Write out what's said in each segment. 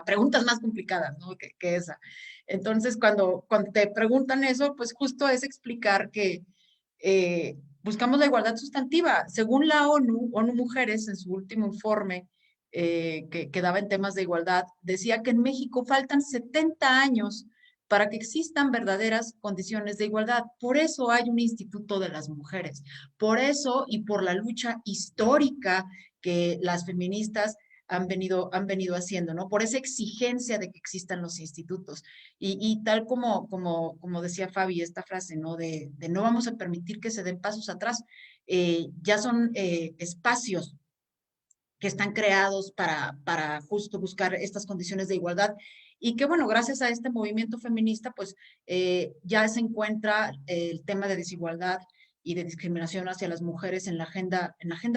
a preguntas más complicadas, ¿no? Que esa. Entonces, cuando te preguntan eso, pues justo es explicar que buscamos la igualdad sustantiva. Según la ONU Mujeres, en su último informe que daba en temas de igualdad, decía que en México faltan 70 años para que existan verdaderas condiciones de igualdad. Por eso hay un Instituto de las Mujeres. Por eso y por la lucha histórica que las feministas han venido haciendo, ¿no? Por esa exigencia de que existan los institutos. Y tal como decía Fabi, esta frase, ¿no? De no vamos a permitir que se den pasos atrás. Ya son espacios que están creados para justo buscar estas condiciones de igualdad y que, bueno, gracias a este movimiento feminista, pues ya se encuentra el tema de desigualdad y de discriminación hacia las mujeres en la agenda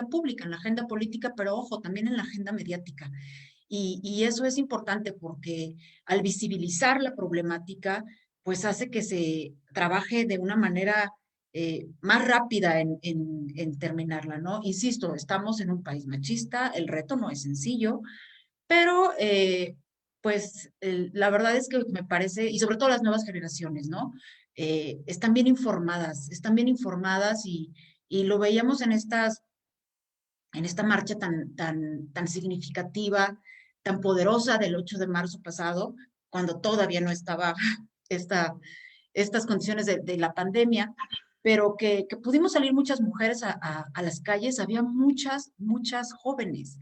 pública, en la agenda política, pero ojo, también en la agenda mediática. Y eso es importante porque al visibilizar la problemática, pues hace que se trabaje de una manera más rápida en terminarla, ¿no? Insisto, estamos en un país machista, el reto no es sencillo, pero pues la verdad es que me parece, y sobre todo las nuevas generaciones, ¿no? Están bien informadas y lo veíamos en esta marcha tan significativa, tan poderosa del 8 de marzo pasado, cuando todavía no estaba esta, estas condiciones de la pandemia, pero que pudimos salir muchas mujeres a las calles, había muchas jóvenes.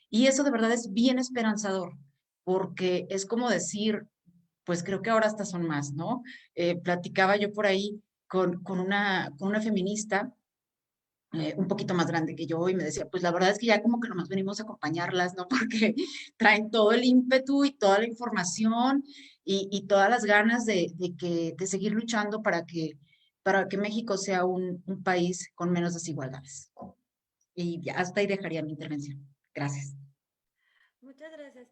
Y eso de verdad es bien esperanzador, porque es como decir, pues creo que ahora hasta son más, ¿no? Platicaba yo por ahí con una feminista un poquito más grande que yo y me decía, pues la verdad es que ya como que nomás venimos a acompañarlas, ¿no? Porque traen todo el ímpetu y toda la información y todas las ganas de seguir luchando para que México sea un país con menos desigualdades. Y ya hasta ahí dejaría mi intervención. Gracias. Muchas gracias.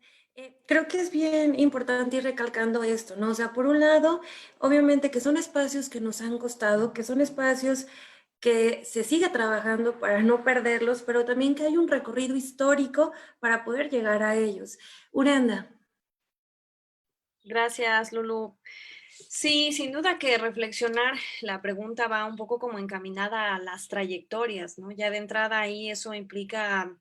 Creo que es bien importante ir recalcando esto, ¿no? O sea, por un lado, obviamente que son espacios que nos han costado, que son espacios que se siga trabajando para no perderlos, pero también que hay un recorrido histórico para poder llegar a ellos. Uranda. Gracias, Lulu. Sí, sin duda que reflexionar, la pregunta va un poco como encaminada a las trayectorias, ¿no? Ya de entrada ahí eso implica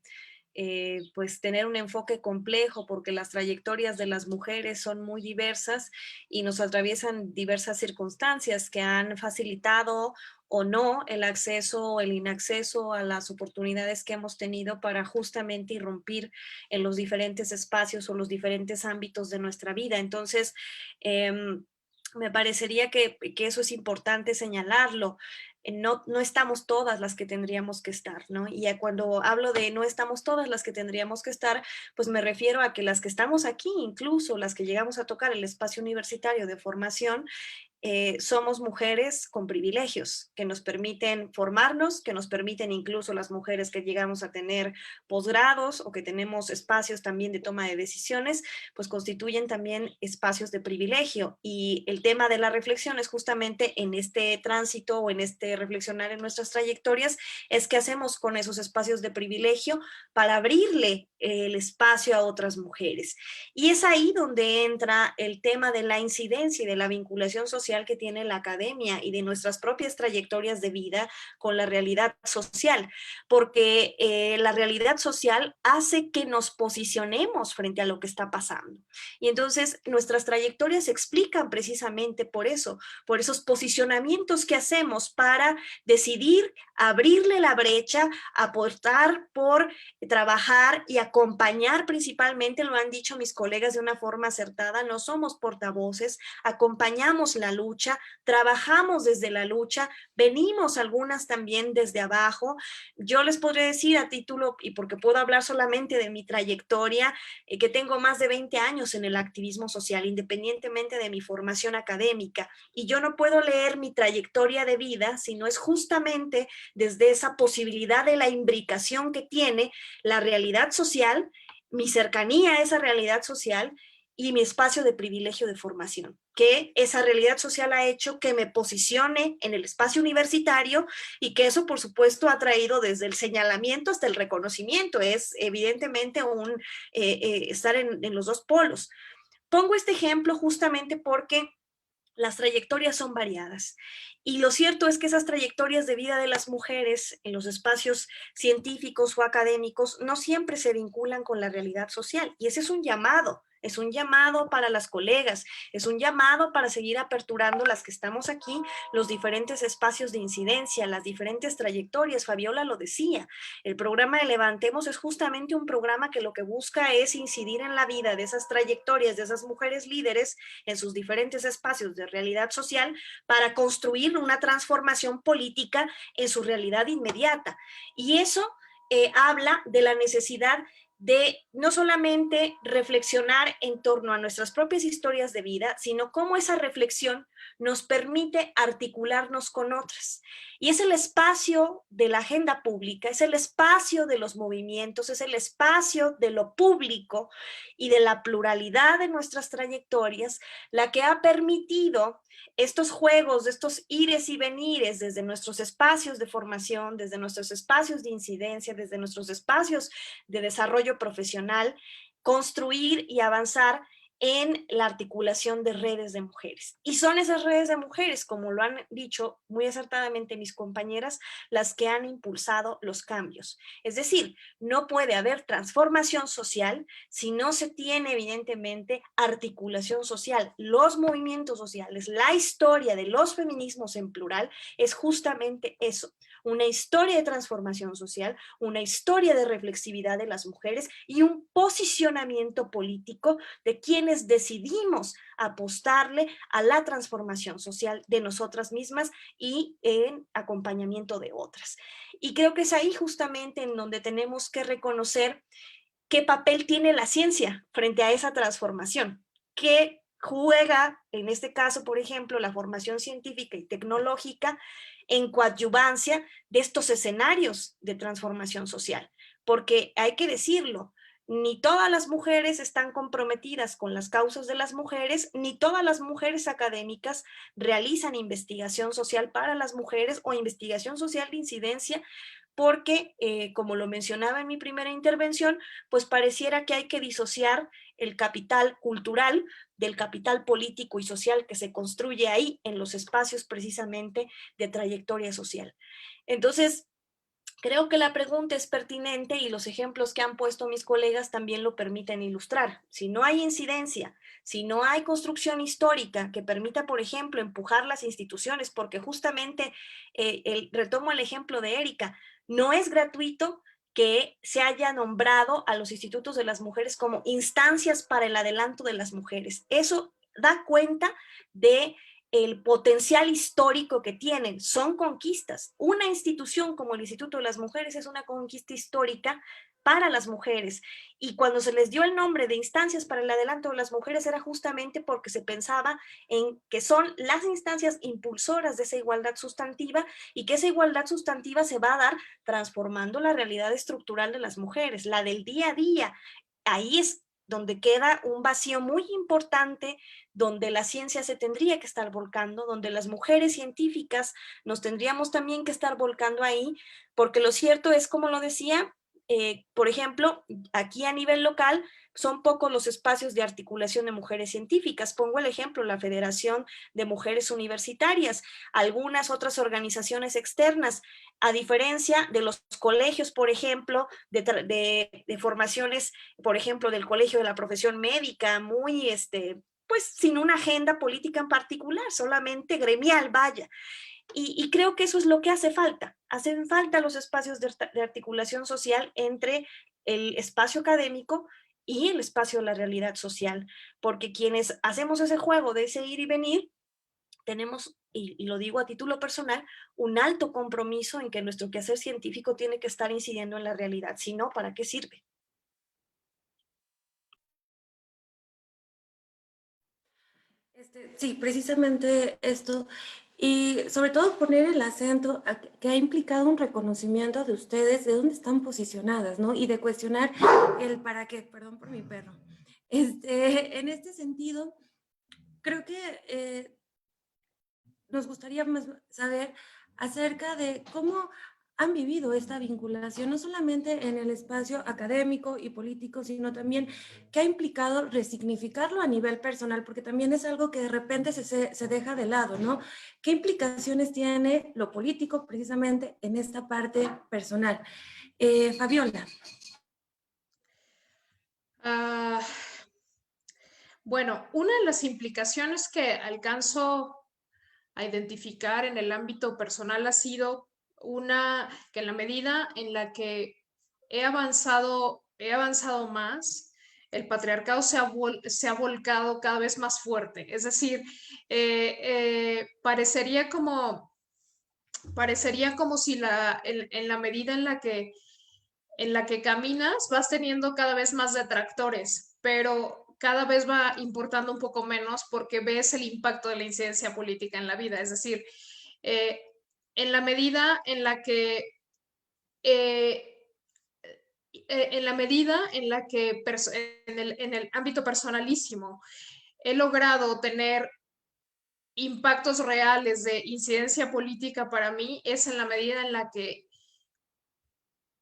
pues tener un enfoque complejo porque las trayectorias de las mujeres son muy diversas y nos atraviesan diversas circunstancias que han facilitado o no el acceso o el inacceso a las oportunidades que hemos tenido para justamente irrumpir en los diferentes espacios o los diferentes ámbitos de nuestra vida. Entonces, me parecería que eso es importante señalarlo. No estamos todas las que tendríamos que estar, ¿no? Y cuando hablo de no estamos todas las que tendríamos que estar, pues me refiero a que las que estamos aquí, incluso las que llegamos a tocar el espacio universitario de formación, somos mujeres con privilegios que nos permiten formarnos, que nos permiten incluso las mujeres que llegamos a tener posgrados o que tenemos espacios también de toma de decisiones, pues constituyen también espacios de privilegio. Y el tema de la reflexión es justamente en este tránsito o en este reflexionar en nuestras trayectorias, es qué hacemos con esos espacios de privilegio para abrirle el espacio a otras mujeres. Y es ahí donde entra el tema de la incidencia y de la vinculación social que tiene la academia y de nuestras propias trayectorias de vida con la realidad social, porque la realidad social hace que nos posicionemos frente a lo que está pasando. Y entonces nuestras trayectorias se explican precisamente por eso, por esos posicionamientos que hacemos para decidir abrirle la brecha, aportar por trabajar y acompañar principalmente, lo han dicho mis colegas de una forma acertada, no somos portavoces, acompañamos la lucha, trabajamos desde la lucha, venimos algunas también desde abajo. Yo les podría decir a título, y porque puedo hablar solamente de mi trayectoria, que tengo más de 20 años en el activismo social, independientemente de mi formación académica, y yo no puedo leer mi trayectoria de vida si no es justamente desde esa posibilidad de la imbricación que tiene la realidad social, mi cercanía a esa realidad social y mi espacio de privilegio de formación, que esa realidad social ha hecho que me posicione en el espacio universitario y que eso, por supuesto, ha traído desde el señalamiento hasta el reconocimiento. Es evidentemente estar en los dos polos. Pongo este ejemplo justamente porque las trayectorias son variadas. Y lo cierto es que esas trayectorias de vida de las mujeres en los espacios científicos o académicos no siempre se vinculan con la realidad social. Y ese es un llamado para las colegas, es un llamado para seguir aperturando las que estamos aquí, los diferentes espacios de incidencia, las diferentes trayectorias. Fabiola lo decía, el programa de Levantemos es justamente un programa que lo que busca es incidir en la vida de esas trayectorias, de esas mujeres líderes en sus diferentes espacios de realidad social para construir una transformación política en su realidad inmediata. Y eso habla de la necesidad de no solamente reflexionar en torno a nuestras propias historias de vida, sino cómo esa reflexión nos permite articularnos con otras. Y es el espacio de la agenda pública, es el espacio de los movimientos, es el espacio de lo público y de la pluralidad de nuestras trayectorias, la que ha permitido estos juegos, estos ires y venires desde nuestros espacios de formación, desde nuestros espacios de incidencia, desde nuestros espacios de desarrollo profesional, construir y avanzar en la articulación de redes de mujeres. Y son esas redes de mujeres, como lo han dicho muy acertadamente mis compañeras, las que han impulsado los cambios. Es decir, no puede haber transformación social si no se tiene evidentemente articulación social. Los movimientos sociales, la historia de los feminismos en plural es justamente eso, una historia de transformación social, una historia de reflexividad de las mujeres y un posicionamiento político de quienes decidimos apostarle a la transformación social de nosotras mismas y en acompañamiento de otras. Y creo que es ahí justamente en donde tenemos que reconocer qué papel tiene la ciencia frente a esa transformación, qué juega, en este caso, por ejemplo, la formación científica y tecnológica en coadyuvancia de estos escenarios de transformación social. Porque hay que decirlo, ni todas las mujeres están comprometidas con las causas de las mujeres, ni todas las mujeres académicas realizan investigación social para las mujeres o investigación social de incidencia, porque, como lo mencionaba en mi primera intervención, pues pareciera que hay que disociar el capital cultural del capital político y social que se construye ahí en los espacios precisamente de trayectoria social. Entonces, creo que la pregunta es pertinente y los ejemplos que han puesto mis colegas también lo permiten ilustrar. Si no hay incidencia, si no hay construcción histórica que permita, por ejemplo, empujar las instituciones, porque justamente retomo el ejemplo de Erika, no es gratuito que se haya nombrado a los institutos de las mujeres como instancias para el adelanto de las mujeres. Eso da cuenta de el potencial histórico que tienen, son conquistas. Una institución como el Instituto de las Mujeres es una conquista histórica para las mujeres. Y cuando se les dio el nombre de instancias para el adelanto de las mujeres era justamente porque se pensaba en que son las instancias impulsoras de esa igualdad sustantiva y que esa igualdad sustantiva se va a dar transformando la realidad estructural de las mujeres, la del día a día. Ahí es donde queda un vacío muy importante, donde la ciencia se tendría que estar volcando, donde las mujeres científicas nos tendríamos también que estar volcando ahí, porque lo cierto es, como lo decía, por ejemplo, aquí a nivel local son pocos los espacios de articulación de mujeres científicas. Pongo el ejemplo, la Federación de Mujeres Universitarias, algunas otras organizaciones externas, a diferencia de los colegios, por ejemplo, de formaciones, por ejemplo, del Colegio de la Profesión Médica, muy, pues sin una agenda política en particular, solamente gremial, vaya. Y creo que eso es lo que hace falta. Hacen falta los espacios de articulación social entre el espacio académico y el espacio de la realidad social, porque quienes hacemos ese juego de ese ir y venir, tenemos, y lo digo a título personal, un alto compromiso en que nuestro quehacer científico tiene que estar incidiendo en la realidad. Si no, ¿para qué sirve? Sí, precisamente esto. Y sobre todo poner el acento a que ha implicado un reconocimiento de ustedes, de dónde están posicionadas, ¿no? Y de cuestionar el para qué, perdón por mi perro, En este sentido, creo que nos gustaría más saber acerca de cómo han vivido esta vinculación, no solamente en el espacio académico y político, sino también qué ha implicado resignificarlo a nivel personal, porque también es algo que de repente se deja de lado, ¿no? ¿Qué implicaciones tiene lo político precisamente en esta parte personal? Fabiola. Bueno, una de las implicaciones que alcanzo a identificar en el ámbito personal ha sido que en la medida en la que he avanzado más, el patriarcado se ha volcado cada vez más fuerte. Es decir, parecería como si en la medida en la que caminas vas teniendo cada vez más detractores, pero cada vez va importando un poco menos porque ves el impacto de la incidencia política en la vida. Es decir, eh, en la medida en la que eh, en la medida en la que en el ámbito personalísimo he logrado tener impactos reales de incidencia política para mí, es en la medida en la que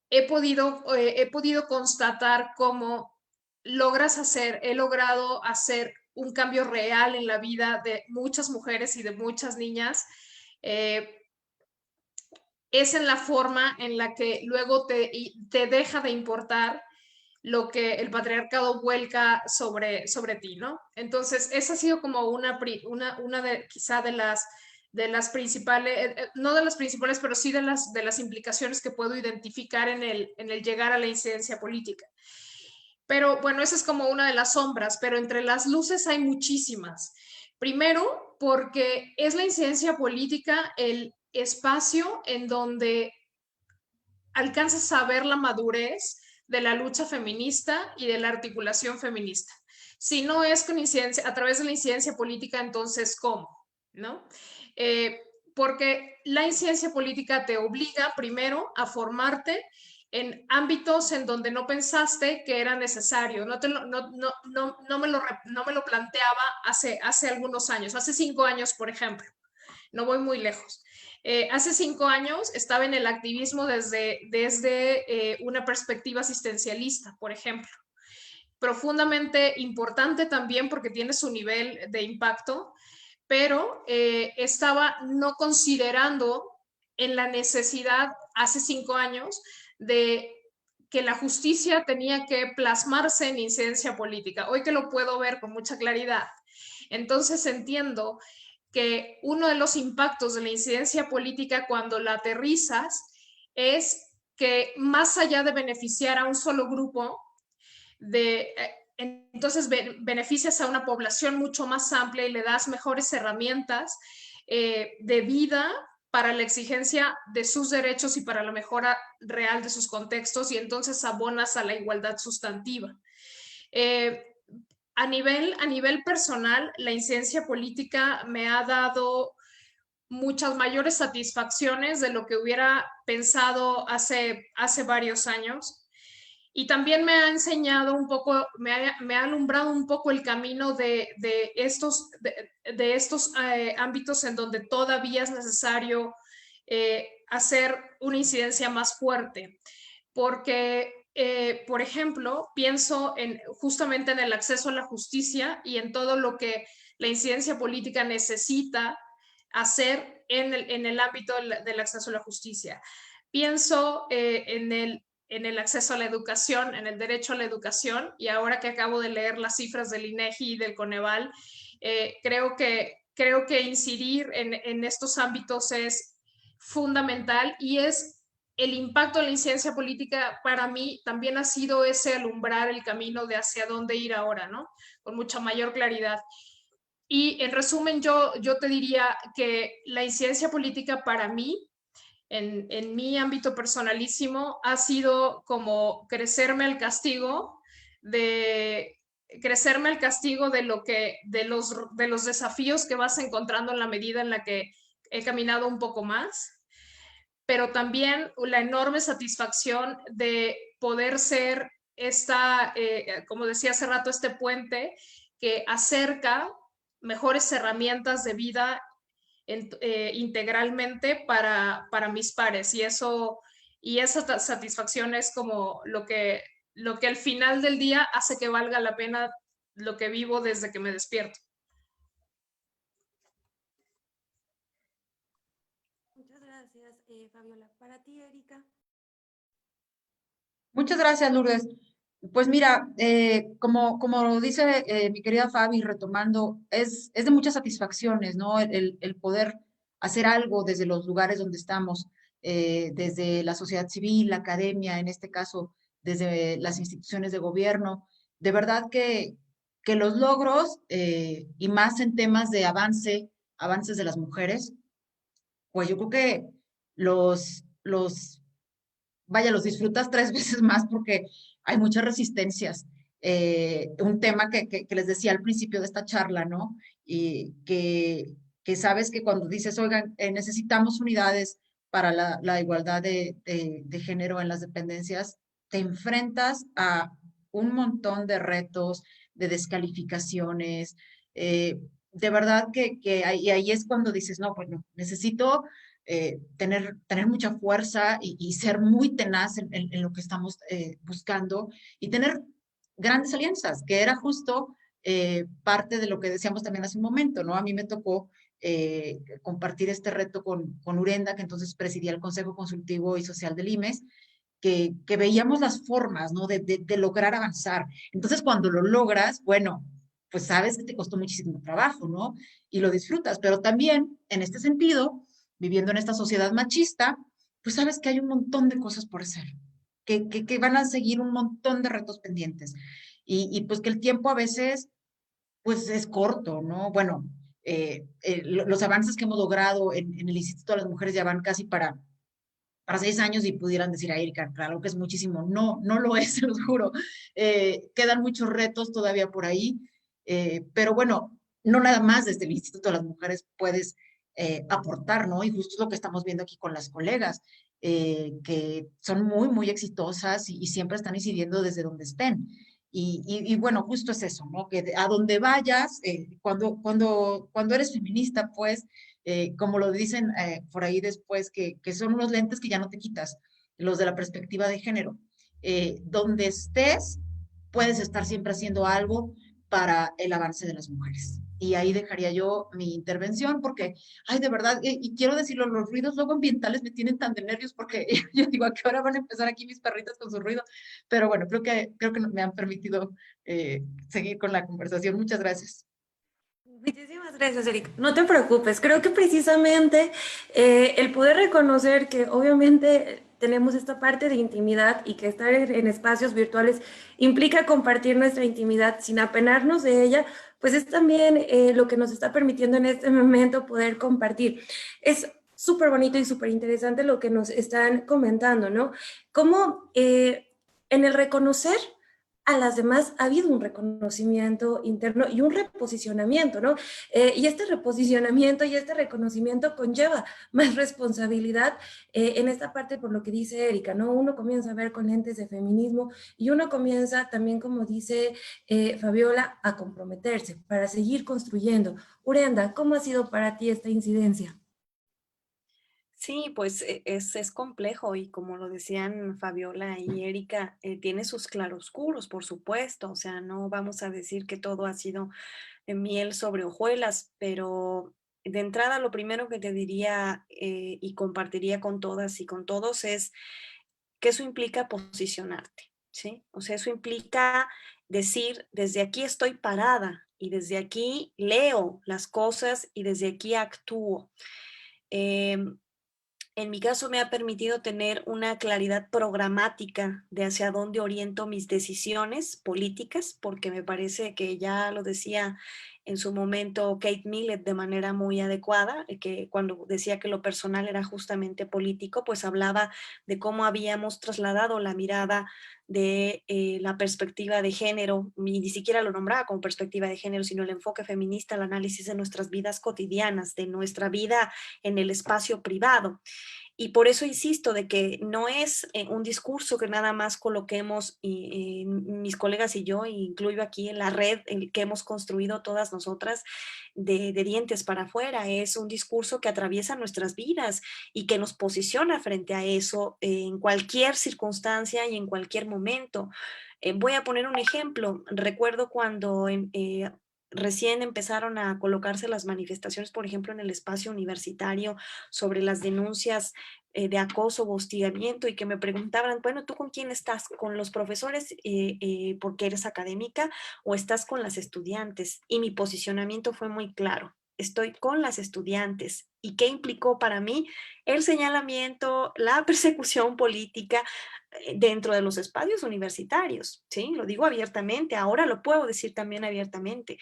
he podido constatar cómo he logrado hacer un cambio real en la vida de muchas mujeres y de muchas niñas. Eh, es en la forma en la que luego te deja de importar lo que el patriarcado vuelca sobre ti, ¿no? Entonces, esa ha sido como una de quizá de las principales, no de las principales, pero sí de las implicaciones que puedo identificar en el llegar a la incidencia política. Pero bueno, esa es como una de las sombras, pero entre las luces hay muchísimas. Primero, porque es la incidencia política el espacio en donde alcanzas a ver la madurez de la lucha feminista y de la articulación feminista. Si no es con incidencia, a través de la incidencia política, entonces, ¿cómo? ¿No? Porque la incidencia política te obliga primero a formarte en ámbitos en donde no pensaste que era necesario. No me lo planteaba hace algunos años, hace 5 años, por ejemplo. No voy muy lejos. Hace 5 años estaba en el activismo desde una perspectiva asistencialista, por ejemplo. Profundamente importante también porque tiene su nivel de impacto, pero estaba no considerando en la necesidad hace 5 años de que la justicia tenía que plasmarse en incidencia política. Hoy que lo puedo ver con mucha claridad, entonces entiendo que uno de los impactos de la incidencia política cuando la aterrizas es que más allá de beneficiar a un solo grupo, entonces beneficias a una población mucho más amplia y le das mejores herramientas de vida para la exigencia de sus derechos y para la mejora real de sus contextos, y entonces abonas a la igualdad sustantiva. A nivel personal, la incidencia política me ha dado muchas mayores satisfacciones de lo que hubiera pensado hace varios años. Y también me ha enseñado un poco, me ha alumbrado un poco el camino de estos ámbitos en donde todavía es necesario hacer una incidencia más fuerte. Porque, por ejemplo, pienso justamente en el acceso a la justicia y en todo lo que la incidencia política necesita hacer en el ámbito del acceso a la justicia. Pienso en el acceso a la educación, en el derecho a la educación, y ahora que acabo de leer las cifras del INEGI y del Coneval, creo que incidir en estos ámbitos es fundamental, y es el impacto de la incidencia política para mí también ha sido ese alumbrar el camino de hacia dónde ir ahora, ¿no? Con mucha mayor claridad. Y en resumen, yo te diría que la incidencia política para mí, en mi ámbito personalísimo, ha sido como crecerme el castigo de de los desafíos que vas encontrando en la medida en la que he caminado un poco más, pero también la enorme satisfacción de poder ser como decía hace rato, este puente que acerca mejores herramientas de vida integralmente para mis pares. Y esa satisfacción es como lo que al final del día hace que valga la pena lo que vivo desde que me despierto. Muchas gracias, Fabiola. Para ti, Erika. Muchas gracias, Lourdes. Pues mira, como dice mi querida Fabi, retomando, es de muchas satisfacciones, ¿no? El poder hacer algo desde los lugares donde estamos, desde la sociedad civil, la academia, en este caso, desde las instituciones de gobierno. De verdad que los logros, y más en temas de avances de las mujeres, pues yo creo que los disfrutas tres veces más porque hay muchas resistencias. Un tema que les decía al principio de esta charla, ¿no? Y que sabes que cuando dices, oigan, necesitamos unidades para la igualdad de género en las dependencias, te enfrentas a un montón de retos, de descalificaciones. De verdad y ahí es cuando dices, no, pues no, necesito tener mucha fuerza y ser muy tenaz en lo que estamos buscando y tener grandes alianzas, que era justo parte de lo que decíamos también hace un momento, ¿no? A mí me tocó compartir este reto con Urenda, que entonces presidía el Consejo Consultivo y Social del IMES, que veíamos las formas, ¿no? De lograr avanzar. Entonces, cuando lo logras, bueno, pues sabes que te costó muchísimo trabajo, ¿no? Y lo disfrutas, pero también en este sentido, viviendo en esta sociedad machista, pues sabes que hay un montón de cosas por hacer, que van a seguir un montón de retos pendientes y pues que el tiempo a veces pues es corto, ¿no? Bueno, los avances que hemos logrado en el Instituto de las Mujeres ya van casi para 6 años y pudieran decir a Erika, claro que es muchísimo. No, no lo es, se los juro. Quedan muchos retos todavía por ahí, pero bueno, no nada más desde el Instituto de las Mujeres puedes aportar, ¿no? Y justo es lo que estamos viendo aquí con las colegas, que son muy, muy exitosas y siempre están incidiendo desde donde estén. Y bueno, justo es eso, ¿no? Que a donde vayas, cuando eres feminista, pues como lo dicen por ahí después, que son unos lentes que ya no te quitas, los de la perspectiva de género. Donde estés, puedes estar siempre haciendo algo para el avance de las mujeres. Y ahí dejaría yo mi intervención porque, ay, de verdad, y quiero decirlo, los ruidos luego ambientales me tienen tan de nervios porque yo digo, ¿a qué hora van a empezar aquí mis perritas con su ruido? Pero bueno, creo que me han permitido seguir con la conversación. Muchas gracias. Muchísimas gracias, Erika. No te preocupes, creo que precisamente el poder reconocer que obviamente tenemos esta parte de intimidad y que estar en espacios virtuales implica compartir nuestra intimidad sin apenarnos de ella, pues es también lo que nos está permitiendo en este momento poder compartir. Es súper bonito y súper interesante lo que nos están comentando, ¿no? Cómo en el reconocer a las demás ha habido un reconocimiento interno y un reposicionamiento, ¿no? Y este reposicionamiento y este reconocimiento conlleva más responsabilidad en esta parte por lo que dice Erika, ¿no? Uno comienza a ver con lentes de feminismo y uno comienza también, como dice Fabiola, a comprometerse para seguir construyendo. Urenda, ¿cómo ha sido para ti esta incidencia? Sí, pues es complejo y como lo decían Fabiola y Erika, tiene sus claroscuros, por supuesto, o sea, no vamos a decir que todo ha sido miel sobre hojuelas, pero de entrada lo primero que te diría y compartiría con todas y con todos es que eso implica posicionarte, ¿sí? O sea, eso implica decir, desde aquí estoy parada y desde aquí leo las cosas y desde aquí actúo. Em, en mi caso me ha permitido tener una claridad programática de hacia dónde oriento mis decisiones políticas, porque me parece que ya lo decía en su momento Kate Millett de manera muy adecuada, que cuando decía que lo personal era justamente político, pues hablaba de cómo habíamos trasladado la mirada de la perspectiva de género, y ni siquiera lo nombraba como perspectiva de género, sino el enfoque feminista, el análisis de nuestras vidas cotidianas, de nuestra vida en el espacio privado. Y por eso insisto de que no es un discurso que nada más coloquemos mis colegas y yo, incluyo aquí en la red que hemos construido todas nosotras de dientes para afuera, es un discurso que atraviesa nuestras vidas y que nos posiciona frente a eso en cualquier circunstancia y en cualquier momento. Voy a poner un ejemplo. Recuerdo cuando recién empezaron a colocarse las manifestaciones, por ejemplo, en el espacio universitario sobre las denuncias de acoso o hostigamiento y que me preguntaban, bueno, ¿tú con quién estás? ¿Con los profesores porque eres académica o estás con las estudiantes? Y mi posicionamiento fue muy claro. Estoy con las estudiantes. ¿Y qué implicó para mí el señalamiento, la persecución política dentro de los espacios universitarios? ¿Sí? Lo digo abiertamente, ahora lo puedo decir también abiertamente,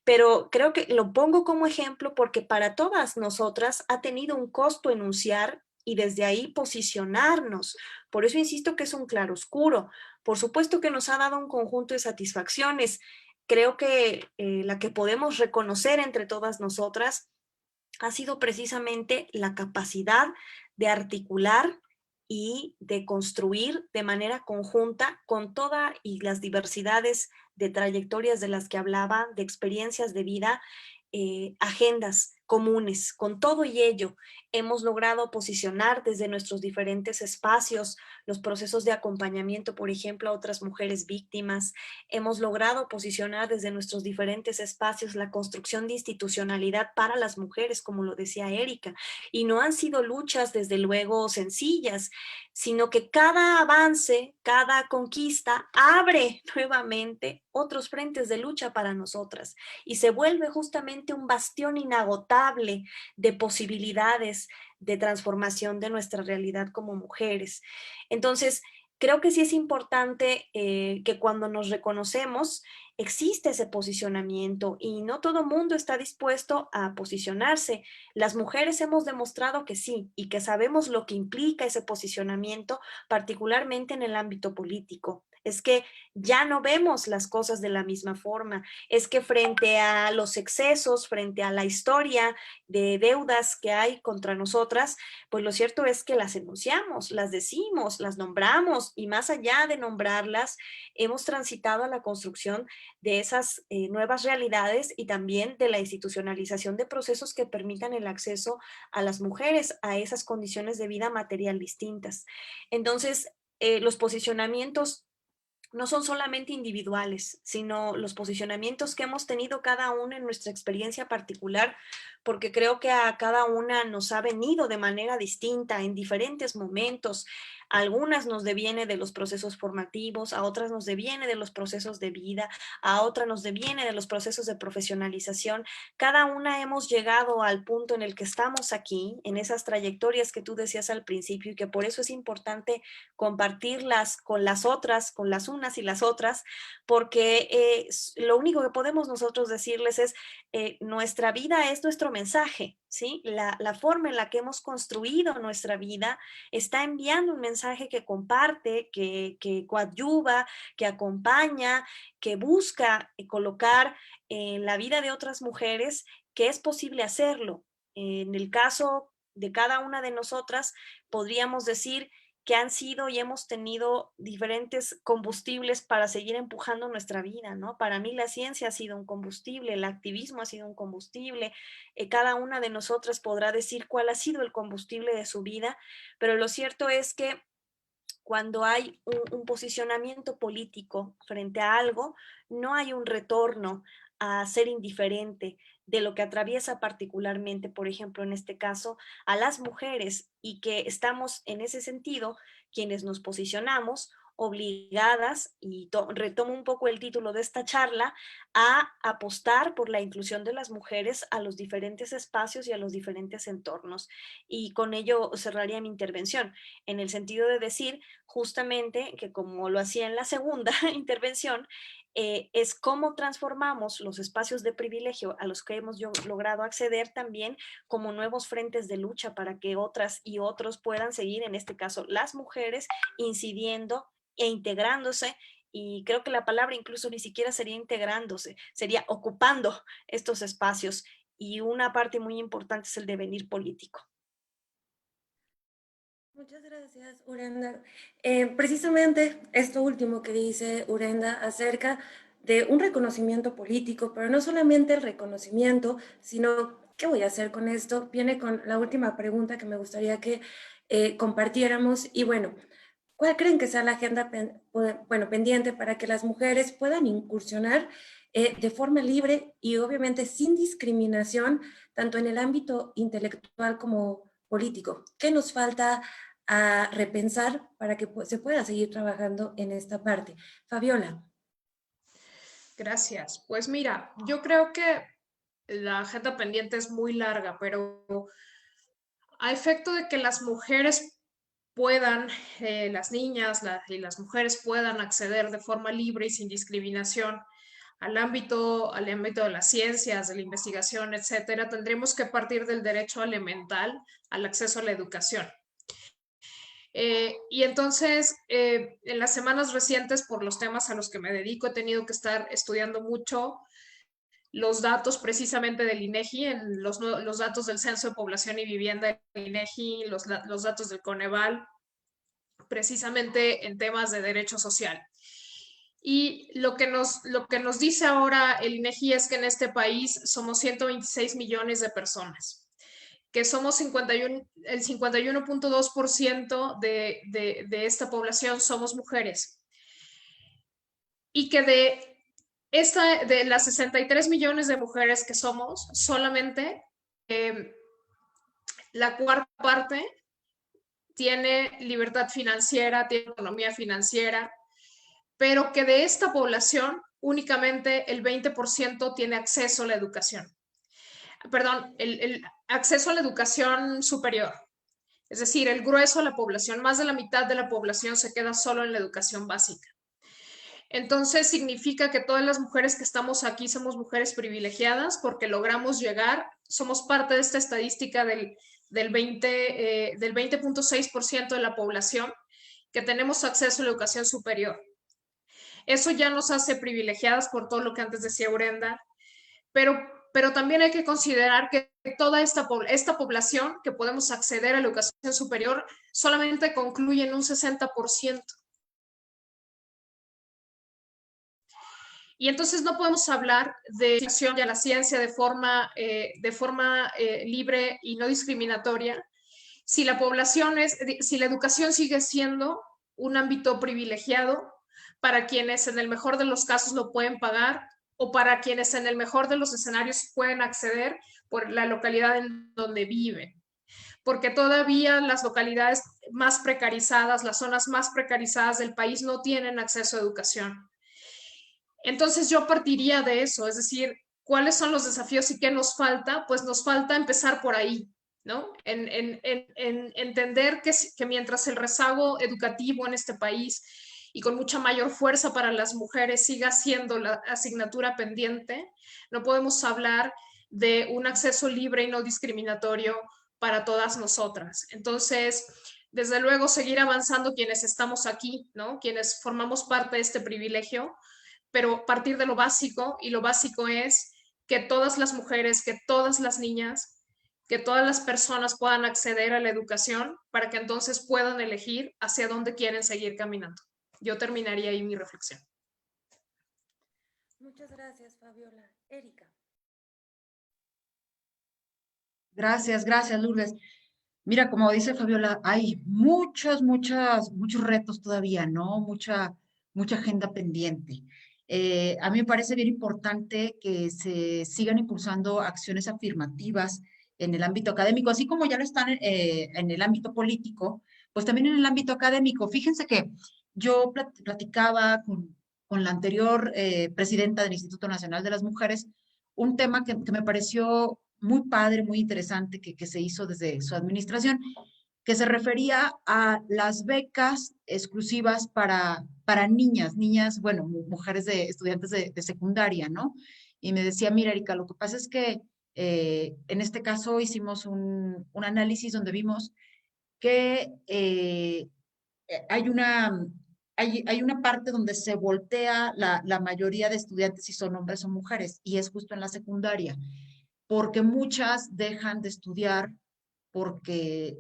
pero creo que lo pongo como ejemplo porque para todas nosotras ha tenido un costo enunciar y desde ahí posicionarnos. Por eso insisto que es un claroscuro. Por supuesto que nos ha dado un conjunto de satisfacciones. Creo que la que podemos reconocer entre todas nosotras ha sido precisamente la capacidad de articular y de construir de manera conjunta con todas y las diversidades de trayectorias de las que hablaba, de experiencias de vida, agendas comunes. Con todo y ello, hemos logrado posicionar desde nuestros diferentes espacios los procesos de acompañamiento, por ejemplo, a otras mujeres víctimas. Hemos logrado posicionar desde nuestros diferentes espacios la construcción de institucionalidad para las mujeres, como lo decía Erika. Y no han sido luchas, desde luego, sencillas, sino que cada avance, cada conquista abre nuevamente otros frentes de lucha para nosotras y se vuelve justamente un bastión inagotable de posibilidades de transformación de nuestra realidad como mujeres. Entonces, creo que sí es importante que cuando nos reconocemos existe ese posicionamiento y no todo mundo está dispuesto a posicionarse. Las mujeres hemos demostrado que sí y que sabemos lo que implica ese posicionamiento, particularmente en el ámbito político. Es que ya no vemos las cosas de la misma forma. Es que frente a los excesos, frente a la historia de deudas que hay contra nosotras, pues lo cierto es que las enunciamos, las decimos, las nombramos y más allá de nombrarlas, hemos transitado a la construcción de esas nuevas realidades y también de la institucionalización de procesos que permitan el acceso a las mujeres a esas condiciones de vida material distintas. Entonces, los posicionamientos no son solamente individuales, sino los posicionamientos que hemos tenido cada uno en nuestra experiencia particular, porque creo que a cada una nos ha venido de manera distinta en diferentes momentos. A algunas nos deviene de los procesos formativos, a otras nos deviene de los procesos de vida, a otras nos deviene de los procesos de profesionalización. Cada una hemos llegado al punto en el que estamos aquí, en esas trayectorias que tú decías al principio y que por eso es importante compartirlas con las otras, con las unas y las otras, porque lo único que podemos nosotros decirles es nuestra vida es nuestro mensaje, ¿sí? La forma en la que hemos construido nuestra vida está enviando un mensaje que comparte, que coadyuva, que acompaña, que busca colocar en la vida de otras mujeres que es posible hacerlo. En el caso de cada una de nosotras, podríamos decir que han sido y hemos tenido diferentes combustibles para seguir empujando nuestra vida, ¿no? Para mí la ciencia ha sido un combustible, el activismo ha sido un combustible, cada una de nosotras podrá decir cuál ha sido el combustible de su vida, pero lo cierto es que cuando hay un posicionamiento político frente a algo, no hay un retorno a ser indiferente de lo que atraviesa particularmente, por ejemplo, en este caso, a las mujeres y que estamos en ese sentido, quienes nos posicionamos obligadas, y retomo un poco el título de esta charla, a apostar por la inclusión de las mujeres a los diferentes espacios y a los diferentes entornos. Y con ello cerraría mi intervención, en el sentido de decir justamente que como lo hacía en la segunda intervención, es cómo transformamos los espacios de privilegio a los que hemos logrado acceder también como nuevos frentes de lucha para que otras y otros puedan seguir, en este caso las mujeres, incidiendo e integrándose. Y creo que la palabra incluso ni siquiera sería integrándose, sería ocupando estos espacios. Y una parte muy importante es el devenir político. Muchas gracias, Urenda. Precisamente esto último que dice Urenda acerca de un reconocimiento político, pero no solamente el reconocimiento, sino qué voy a hacer con esto, viene con la última pregunta que me gustaría que compartiéramos. Y bueno, ¿cuál creen que sea la agenda bueno, pendiente para que las mujeres puedan incursionar de forma libre y obviamente sin discriminación, tanto en el ámbito intelectual como político? ¿Qué nos falta a repensar para que se pueda seguir trabajando en esta parte? Fabiola. Gracias. Pues mira, yo creo que la agenda pendiente es muy larga, pero a efecto de que las mujeres puedan, las niñas y las mujeres puedan acceder de forma libre y sin discriminación al ámbito de las ciencias, de la investigación, etcétera, tendremos que partir del derecho elemental al acceso a la educación. Y entonces, en las semanas recientes, por los temas a los que me dedico, he tenido que estar estudiando mucho los datos precisamente del INEGI, los datos del Censo de Población y Vivienda del INEGI, los datos del Coneval, precisamente en temas de derecho social. Y lo que nos dice ahora el INEGI es que en este país somos 126 millones de personas, que somos 51, el 51.2% de esta población somos mujeres, y que de las 63 millones de mujeres que somos, solamente la cuarta parte tiene libertad financiera, tiene economía financiera, pero que de esta población únicamente el 20% tiene acceso a la educación. Perdón, el acceso a la educación superior. Es decir, el grueso de la población, más de la mitad de la población se queda solo en la educación básica. Entonces significa que todas las mujeres que estamos aquí somos mujeres privilegiadas porque logramos llegar, somos parte de esta estadística del 20.6% de la población que tenemos acceso a la educación superior. Eso ya nos hace privilegiadas por todo lo que antes decía Urenda, pero también hay que considerar que toda esta población que podemos acceder a la educación superior solamente concluye en un 60%. Y entonces no podemos hablar de educación y a la ciencia de forma libre y no discriminatoria si la población si la educación sigue siendo un ámbito privilegiado para quienes en el mejor de los casos lo pueden pagar o para quienes en el mejor de los escenarios pueden acceder por la localidad en donde viven. Porque todavía las localidades más precarizadas, las zonas más precarizadas del país no tienen acceso a educación. Entonces yo partiría de eso, es decir, ¿cuáles son los desafíos y qué nos falta? Pues nos falta empezar por ahí, ¿no? En entender que mientras el rezago educativo en este país y con mucha mayor fuerza para las mujeres siga siendo la asignatura pendiente, no podemos hablar de un acceso libre y no discriminatorio para todas nosotras. Entonces, desde luego, seguir avanzando quienes estamos aquí, ¿no? Quienes formamos parte de este privilegio, pero partir de lo básico, y lo básico es que todas las mujeres, que todas las niñas, que todas las personas puedan acceder a la educación para que entonces puedan elegir hacia dónde quieren seguir caminando. Yo terminaría ahí mi reflexión. Muchas gracias, Fabiola. Erika. Gracias, Lourdes. Mira, como dice Fabiola, hay muchos retos todavía, ¿no? Mucha agenda pendiente. A mí me parece bien importante que se sigan impulsando acciones afirmativas en el ámbito académico, así como ya lo están en el ámbito político, pues también en el ámbito académico. Fíjense que yo platicaba con la anterior presidenta del Instituto Nacional de las Mujeres un tema que me pareció muy padre, muy interesante que se hizo desde su administración, que se refería a las becas exclusivas para niñas, bueno, mujeres estudiantes de secundaria, ¿no? Y me decía, mira, Erika, lo que pasa es que en este caso hicimos un análisis donde vimos que hay hay una parte donde se voltea la mayoría de estudiantes si son hombres o mujeres, y es justo en la secundaria, porque muchas dejan de estudiar porque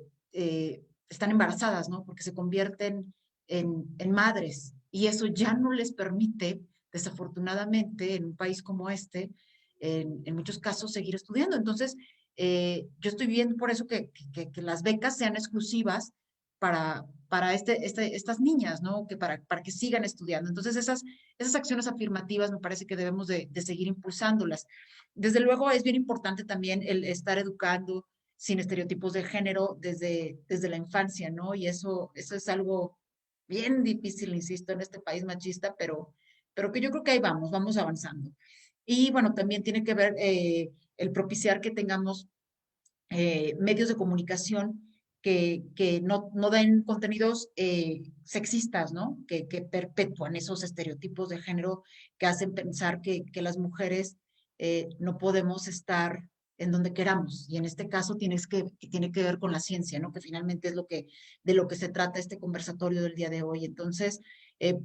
están embarazadas, ¿no? Porque se convierten en madres y eso ya no les permite, desafortunadamente, en un país como este, en muchos casos, seguir estudiando. Entonces, yo estoy viendo por eso que las becas sean exclusivas para estas niñas, ¿no? Que para que sigan estudiando. Entonces, esas acciones afirmativas me parece que debemos de seguir impulsándolas. Desde luego, es bien importante también el estar educando sin estereotipos de género desde la infancia, ¿no? Y eso es algo bien difícil, insisto, en este país machista, pero que yo creo que ahí vamos avanzando. Y bueno, también tiene que ver el propiciar que tengamos medios de comunicación que no den contenidos sexistas, ¿no? Que perpetúan esos estereotipos de género que hacen pensar que las mujeres no podemos estar en donde queramos. Y en este caso tiene que ver con la ciencia, ¿no? Que finalmente es de lo que se trata este conversatorio del día de hoy. Entonces,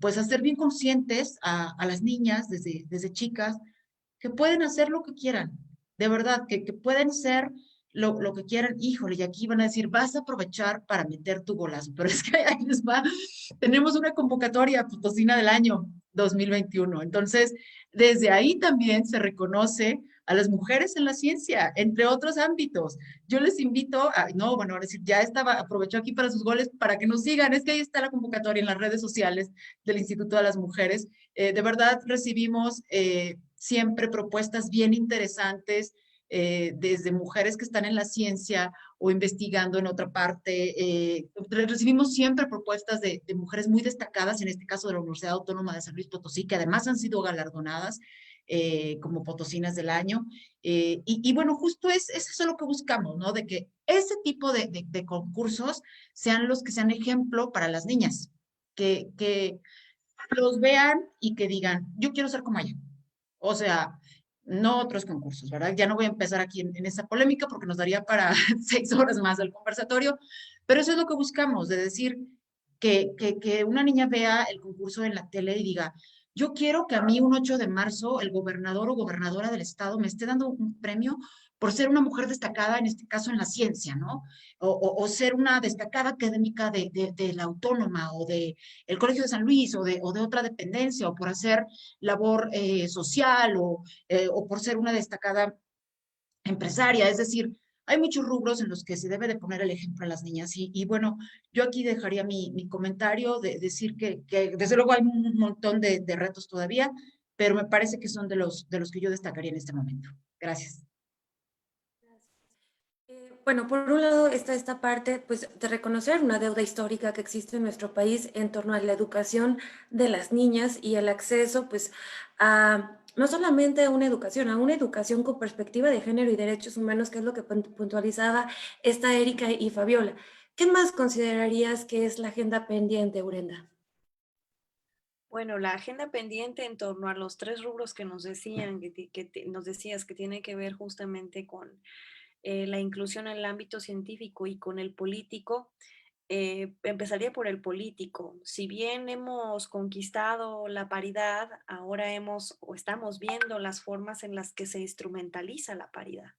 pues hacer bien conscientes a las niñas desde chicas que pueden hacer lo que quieran, de verdad, que pueden ser lo que quieran. Híjole, y aquí van a decir, vas a aprovechar para meter tu golazo, pero es que ahí les va. Tenemos una convocatoria Potosina del año 2021. Entonces, desde ahí también se reconoce a las mujeres en la ciencia, entre otros ámbitos. Yo les invito no, bueno, ahora sí, ya estaba, aprovechó aquí para sus goles, para que nos sigan. Es que ahí está la convocatoria en las redes sociales del Instituto de las Mujeres. De verdad, recibimos siempre propuestas bien interesantes desde mujeres que están en la ciencia o investigando en otra parte. Recibimos siempre propuestas de mujeres muy destacadas, en este caso de la Universidad Autónoma de San Luis Potosí, que además han sido galardonadas como Potosinas del Año. Y bueno, justo es eso lo que buscamos, ¿no? De que ese tipo de concursos sean los que sean ejemplo para las niñas, que los vean y que digan, yo quiero ser como ella. O sea, no otros concursos, ¿verdad? Ya no voy a empezar aquí en esa polémica porque nos daría para 6 horas más del conversatorio, pero eso es lo que buscamos, de decir que una niña vea el concurso en la tele y diga, yo quiero que a mí un 8 de marzo el gobernador o gobernadora del estado me esté dando un premio por ser una mujer destacada, en este caso en la ciencia, ¿no? O ser una destacada académica de la autónoma o de el Colegio de San Luis o de otra dependencia o por hacer labor social o por ser una destacada empresaria. Es decir, hay muchos rubros en los que se debe de poner el ejemplo a las niñas. Y bueno, yo aquí dejaría mi comentario de decir que desde luego hay un montón de retos todavía, pero me parece que son de los que yo destacaría en este momento. Gracias. Bueno, por un lado está esta parte pues, de reconocer una deuda histórica que existe en nuestro país en torno a la educación de las niñas y el acceso pues, a no solamente a una educación con perspectiva de género y derechos humanos, que es lo que puntualizaba esta Erika y Fabiola. ¿Qué más considerarías que es la agenda pendiente, Urenda? Bueno, la agenda pendiente en torno a los 3 rubros que nos decían, nos decías que tiene que ver justamente con la inclusión en el ámbito científico y con el político. Empezaría por el político. Si bien hemos conquistado la paridad, ahora hemos o estamos viendo las formas en las que se instrumentaliza la paridad.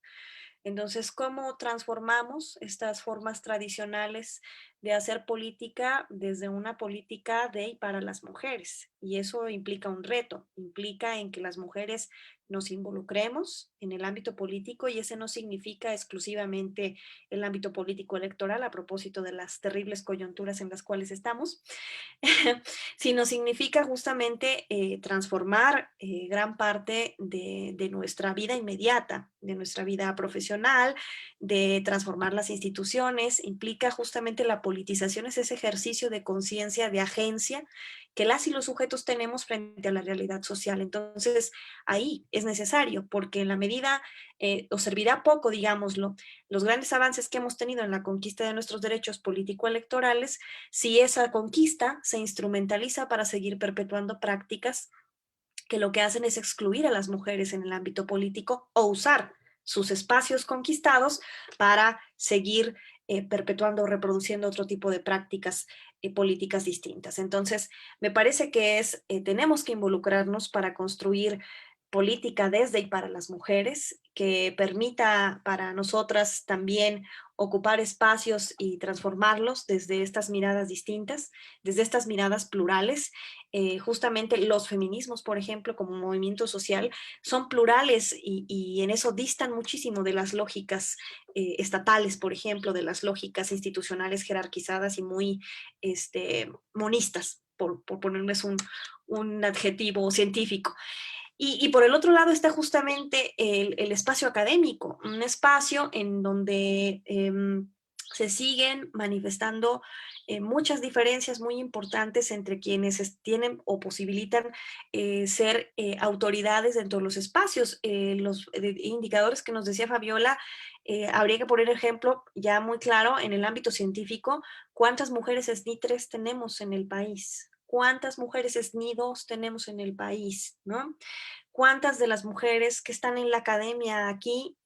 Entonces, ¿cómo transformamos estas formas tradicionales de hacer política desde una política de y para las mujeres? Y eso implica un reto, implica en que las mujeres nos involucremos en el ámbito político y ese no significa exclusivamente el ámbito político electoral a propósito de las terribles coyunturas en las cuales estamos, sino significa justamente transformar gran parte de nuestra vida inmediata, de nuestra vida profesional, de transformar las instituciones, implica justamente la politización, es ese ejercicio de conciencia, de agencia que las y los sujetos tenemos frente a la realidad social. Entonces, ahí es necesario, porque en la medida, o servirá poco, digámoslo, los grandes avances que hemos tenido en la conquista de nuestros derechos político-electorales, si esa conquista se instrumentaliza para seguir perpetuando prácticas que lo que hacen es excluir a las mujeres en el ámbito político o usar sus espacios conquistados para seguir perpetuando o reproduciendo otro tipo de prácticas políticas distintas. Entonces, me parece que tenemos que involucrarnos para construir política desde y para las mujeres, que permita para nosotras también ocupar espacios y transformarlos desde estas miradas distintas, desde estas miradas plurales. Justamente los feminismos, por ejemplo, como movimiento social, son plurales y en eso distan muchísimo de las lógicas estatales, por ejemplo, de las lógicas institucionales jerarquizadas y muy monistas, por ponerles un adjetivo científico. Y por el otro lado está justamente el espacio académico, un espacio en donde se siguen manifestando muchas diferencias muy importantes entre quienes tienen o posibilitan ser autoridades dentro de los espacios. Los indicadores que nos decía Fabiola, habría que poner ejemplo ya muy claro en el ámbito científico, ¿cuántas mujeres SNI3 tenemos en el país? ¿Cuántas mujeres SNI2 tenemos en el país? ¿No? ¿Cuántas de las mujeres que están en la academia aquí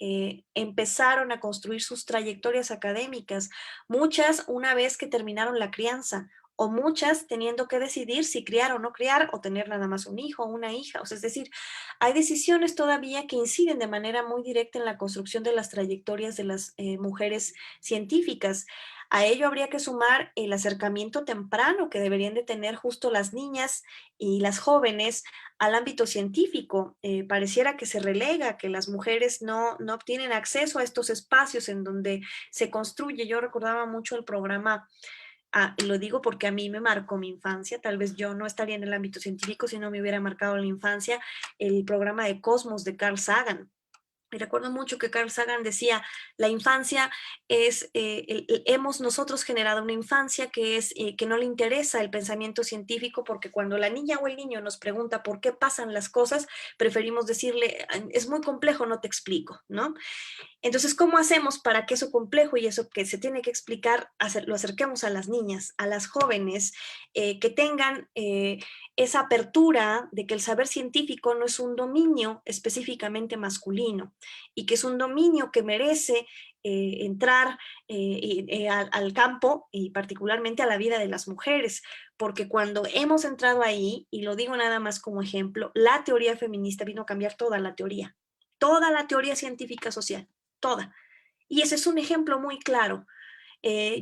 empezaron a construir sus trayectorias académicas? Muchas una vez que terminaron la crianza, o muchas teniendo que decidir si criar o no criar, o tener nada más un hijo o una hija. O sea, es decir, hay decisiones todavía que inciden de manera muy directa en la construcción de las trayectorias de las mujeres científicas. A ello habría que sumar el acercamiento temprano que deberían de tener justo las niñas y las jóvenes al ámbito científico. Pareciera que se relega, que las mujeres no obtienen acceso a estos espacios en donde se construye. Yo recordaba mucho el programa, lo digo porque a mí me marcó mi infancia, tal vez yo no estaría en el ámbito científico si no me hubiera marcado la infancia, el programa de Cosmos de Carl Sagan. Y recuerdo mucho que Carl Sagan decía, la infancia es, hemos nosotros generado una infancia que es que no le interesa el pensamiento científico, porque cuando la niña o el niño nos pregunta por qué pasan las cosas, preferimos decirle, es muy complejo, no te explico, ¿no? Entonces, ¿cómo hacemos para que eso complejo y eso que se tiene que explicar, lo acerquemos a las niñas, a las jóvenes, que tengan esa apertura de que el saber científico no es un dominio específicamente masculino y que es un dominio que merece entrar al campo y particularmente a la vida de las mujeres, porque cuando hemos entrado ahí, y lo digo nada más como ejemplo, la teoría feminista vino a cambiar toda la teoría científica social, toda. Y ese es un ejemplo muy claro.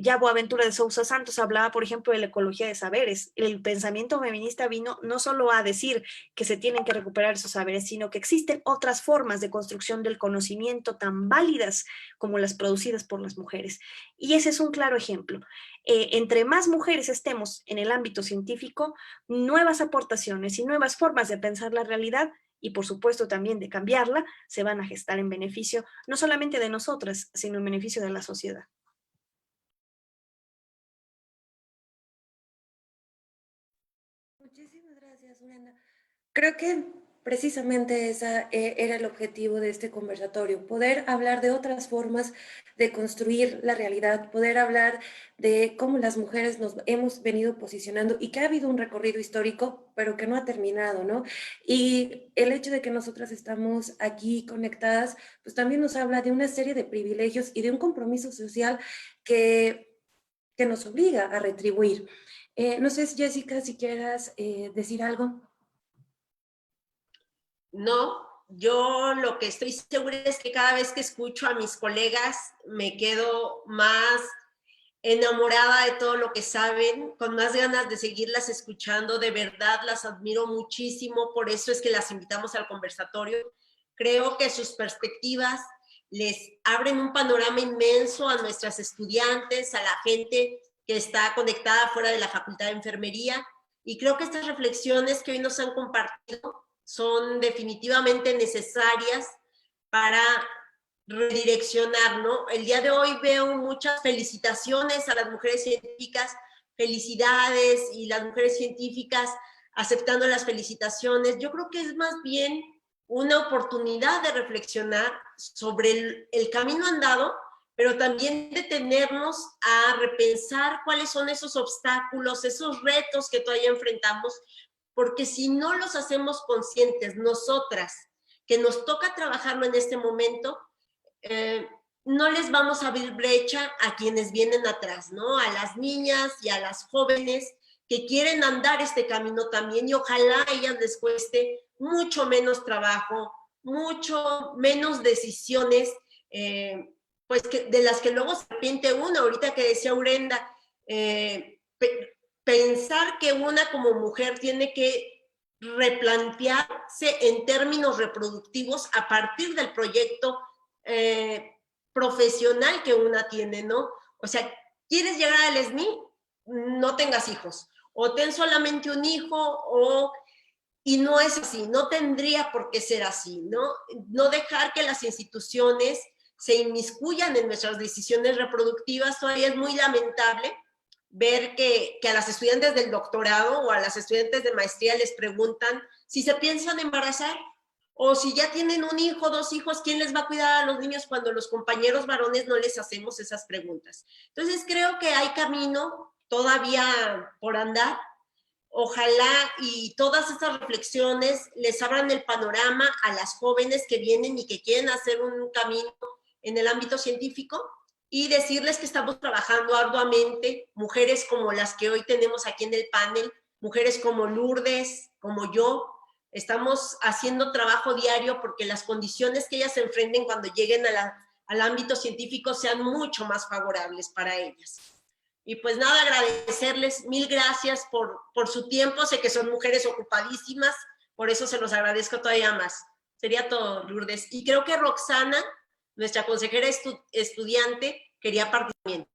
Ya Boaventura de Sousa Santos hablaba, por ejemplo, de la ecología de saberes. El pensamiento feminista vino no solo a decir que se tienen que recuperar esos saberes, sino que existen otras formas de construcción del conocimiento tan válidas como las producidas por las mujeres. Y ese es un claro ejemplo. Entre más mujeres estemos en el ámbito científico, nuevas aportaciones y nuevas formas de pensar la realidad y por supuesto también de cambiarla, se van a gestar en beneficio no solamente de nosotras, sino en beneficio de la sociedad. Muchísimas gracias, Urenda. Creo que precisamente ese era el objetivo de este conversatorio, poder hablar de otras formas de construir la realidad, poder hablar de cómo las mujeres nos hemos venido posicionando y que ha habido un recorrido histórico, pero que no ha terminado, ¿no? Y el hecho de que nosotras estamos aquí conectadas, pues también nos habla de una serie de privilegios y de un compromiso social que nos obliga a retribuir. No sé, Jessica, si quieras decir algo. No, yo lo que estoy segura es que cada vez que escucho a mis colegas me quedo más enamorada de todo lo que saben, con más ganas de seguirlas escuchando. De verdad las admiro muchísimo, por eso es que las invitamos al conversatorio. Creo que sus perspectivas les abren un panorama inmenso a nuestras estudiantes, a la gente que está conectada fuera de la Facultad de Enfermería, y creo que estas reflexiones que hoy nos han compartido son definitivamente necesarias para redireccionar, ¿no? El día de hoy veo muchas felicitaciones a las mujeres científicas, felicidades, y las mujeres científicas aceptando las felicitaciones. Yo creo que es más bien una oportunidad de reflexionar sobre el camino andado, pero también detenernos a repensar cuáles son esos obstáculos, esos retos que todavía enfrentamos, porque si no los hacemos conscientes nosotras, que nos toca trabajarlo en este momento, no les vamos a abrir brecha a quienes vienen atrás, ¿no? A las niñas y a las jóvenes que quieren andar este camino también, y ojalá a ellas les cueste mucho menos trabajo, mucho menos decisiones, pues de las que luego se arrepiente uno. Ahorita que decía Urenda, pensar que una como mujer tiene que replantearse en términos reproductivos a partir del proyecto profesional que una tiene, ¿no? O sea, ¿quieres llegar al SNI? No tengas hijos. O ten solamente un hijo, y no es así, no tendría por qué ser así, ¿no? No dejar que las instituciones se inmiscuyan en nuestras decisiones reproductivas. Todavía es muy lamentable ver que a las estudiantes del doctorado o a las estudiantes de maestría les preguntan si se piensan embarazar, o si ya tienen un hijo, 2 hijos, ¿quién les va a cuidar a los niños cuando los compañeros varones no les hacemos esas preguntas? Entonces creo que hay camino todavía por andar. Ojalá y todas estas reflexiones les abran el panorama a las jóvenes que vienen y que quieren hacer un camino en el ámbito científico, y decirles que estamos trabajando arduamente, mujeres como las que hoy tenemos aquí en el panel, mujeres como Lourdes, como yo, estamos haciendo trabajo diario porque las condiciones que ellas se enfrenten cuando lleguen al ámbito científico sean mucho más favorables para ellas. Y pues nada, agradecerles, mil gracias por su tiempo. Sé que son mujeres ocupadísimas, por eso se los agradezco todavía más. Sería todo, Lourdes. Y creo que Roxana, nuestra consejera estudiante, quería participar.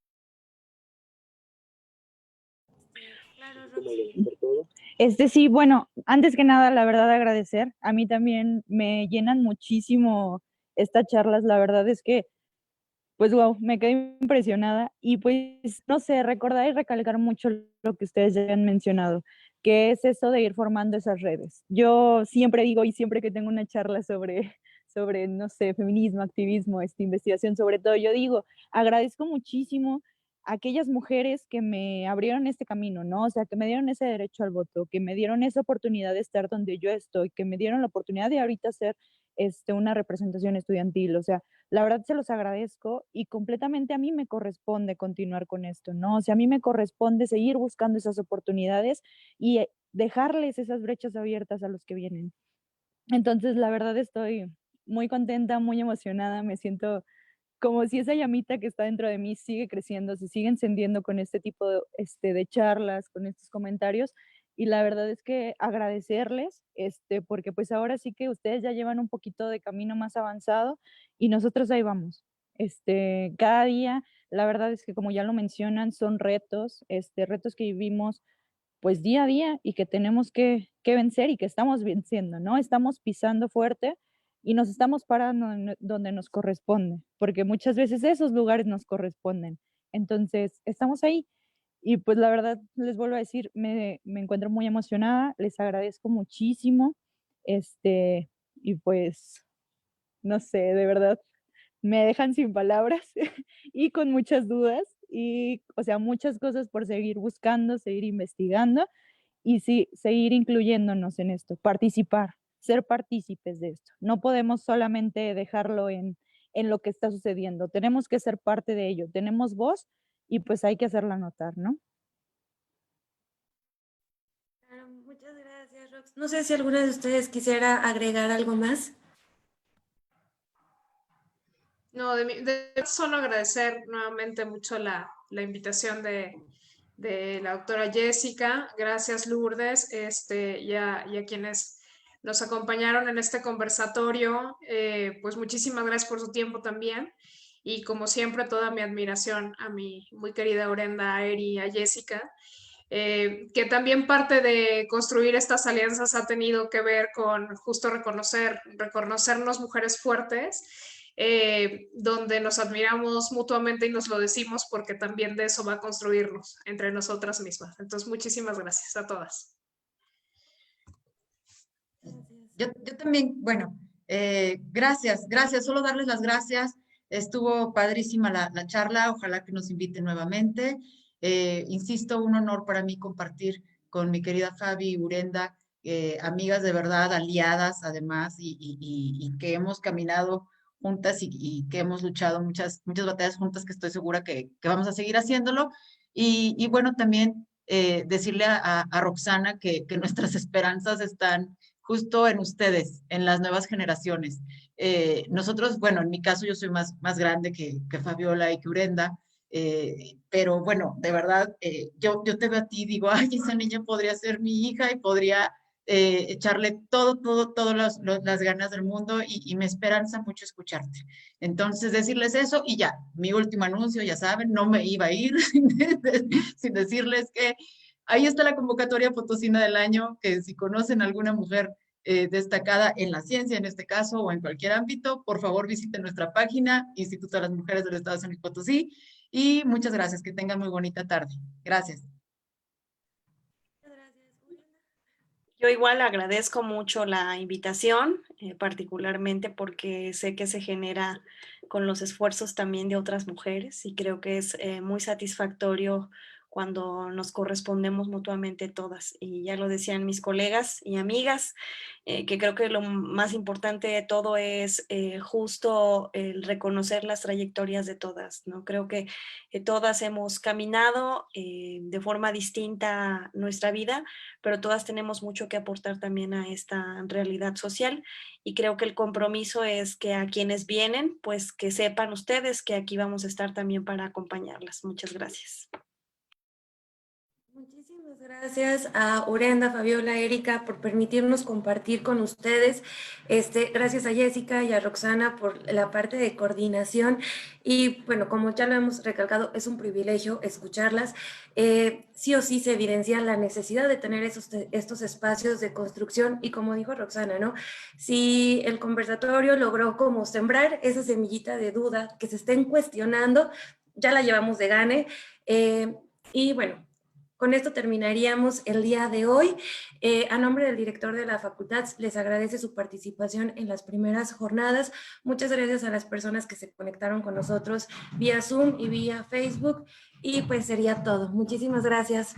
Sí, bueno, antes que nada, la verdad, agradecer. A mí también me llenan muchísimo estas charlas. La verdad es que, pues, wow, me quedé impresionada. Y pues, no sé, recordar y recalcar mucho lo que ustedes ya han mencionado, que es eso de ir formando esas redes. Yo siempre digo, y siempre que tengo una charla sobre, no sé, feminismo, activismo, investigación, sobre todo, yo digo, agradezco muchísimo a aquellas mujeres que me abrieron este camino, ¿no? O sea, que me dieron ese derecho al voto, que me dieron esa oportunidad de estar donde yo estoy, que me dieron la oportunidad de ahorita ser una representación estudiantil. O sea, la verdad se los agradezco, y completamente a mí me corresponde continuar con esto, ¿no? O sea, a mí me corresponde seguir buscando esas oportunidades y dejarles esas brechas abiertas a los que vienen. Entonces, la verdad estoy muy contenta, muy emocionada, me siento como si esa llamita que está dentro de mí sigue creciendo, se sigue encendiendo con este tipo de charlas, con estos comentarios. Y la verdad es que agradecerles, porque pues ahora sí que ustedes ya llevan un poquito de camino más avanzado y nosotros ahí vamos. Cada día, la verdad es que como ya lo mencionan, son retos, retos que vivimos pues día a día y que tenemos que vencer y que estamos venciendo, ¿no? Estamos pisando fuerte y nos estamos parando donde nos corresponde, porque muchas veces esos lugares nos corresponden. Entonces, estamos ahí. Y pues la verdad, les vuelvo a decir, me encuentro muy emocionada, les agradezco muchísimo, y pues, no sé, de verdad, me dejan sin palabras y con muchas dudas y, o sea, muchas cosas por seguir buscando, seguir investigando y sí, seguir incluyéndonos en esto, participar, ser partícipes de esto. No podemos solamente dejarlo en lo que está sucediendo, tenemos que ser parte de ello, tenemos voz y pues hay que hacerla notar, ¿no? Claro, muchas gracias, Rox. No sé si alguna de ustedes quisiera agregar algo más. No, de solo agradecer nuevamente mucho la invitación de la doctora Jessica. Gracias, Lourdes, y a quienes nos acompañaron en este conversatorio. Pues muchísimas gracias por su tiempo también. Y como siempre, toda mi admiración a mi muy querida Urenda, a Eri, a Jessica. Que también parte de construir estas alianzas ha tenido que ver con justo reconocernos mujeres fuertes, donde nos admiramos mutuamente y nos lo decimos porque también de eso va a construirnos entre nosotras mismas. Entonces, muchísimas gracias a todas. Yo también, bueno, gracias, solo darles las gracias. Estuvo padrísima la charla, ojalá que nos inviten nuevamente. Insisto, un honor para mí compartir con mi querida Fabi Urenda, amigas de verdad, aliadas además, y que hemos caminado juntas y que hemos luchado muchas batallas juntas, que estoy segura que vamos a seguir haciéndolo. Y bueno, también decirle a Roxana que nuestras esperanzas están justo en ustedes, en las nuevas generaciones. Nosotros, bueno, en mi caso yo soy más grande que Fabiola y que Urenda, pero bueno, de verdad, yo te veo a ti y digo, ay, esa niña podría ser mi hija y podría echarle todas las ganas del mundo y me esperanza mucho escucharte. Entonces, decirles eso y ya, mi último anuncio, ya saben, no me iba a ir sin decirles que ahí está la convocatoria Potosina del año, que si conocen alguna mujer destacada en la ciencia, en este caso, o en cualquier ámbito, por favor visiten nuestra página, Instituto de las Mujeres del Estado de San Luis Potosí, y muchas gracias, que tengan muy bonita tarde. Gracias. Yo igual agradezco mucho la invitación, particularmente porque sé que se genera con los esfuerzos también de otras mujeres y creo que es muy satisfactorio cuando nos correspondemos mutuamente todas. Y ya lo decían mis colegas y amigas, que creo que lo más importante de todo es justo el reconocer las trayectorias de todas, ¿no? Creo que todas hemos caminado de forma distinta nuestra vida, pero todas tenemos mucho que aportar también a esta realidad social y creo que el compromiso es que a quienes vienen, pues que sepan ustedes que aquí vamos a estar también para acompañarlas. Muchas gracias. Muchísimas gracias a Urenda, Fabiola, Erika por permitirnos compartir con ustedes. Gracias a Jessica y a Roxana por la parte de coordinación. Y bueno, como ya lo hemos recalcado, es un privilegio escucharlas. Sí o sí se evidencia la necesidad de tener estos espacios de construcción. Y como dijo Roxana, ¿no? Si el conversatorio logró como sembrar esa semillita de duda que se estén cuestionando, ya la llevamos de gane. Y bueno, con esto terminaríamos el día de hoy. A nombre del director de la facultad, les agradece su participación en las primeras jornadas. Muchas gracias a las personas que se conectaron con nosotros vía Zoom y vía Facebook. Y pues sería todo. Muchísimas gracias.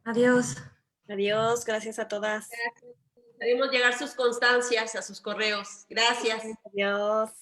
Adiós. Adiós, gracias a todas. Haremos llegar sus constancias a sus correos. Gracias. Adiós.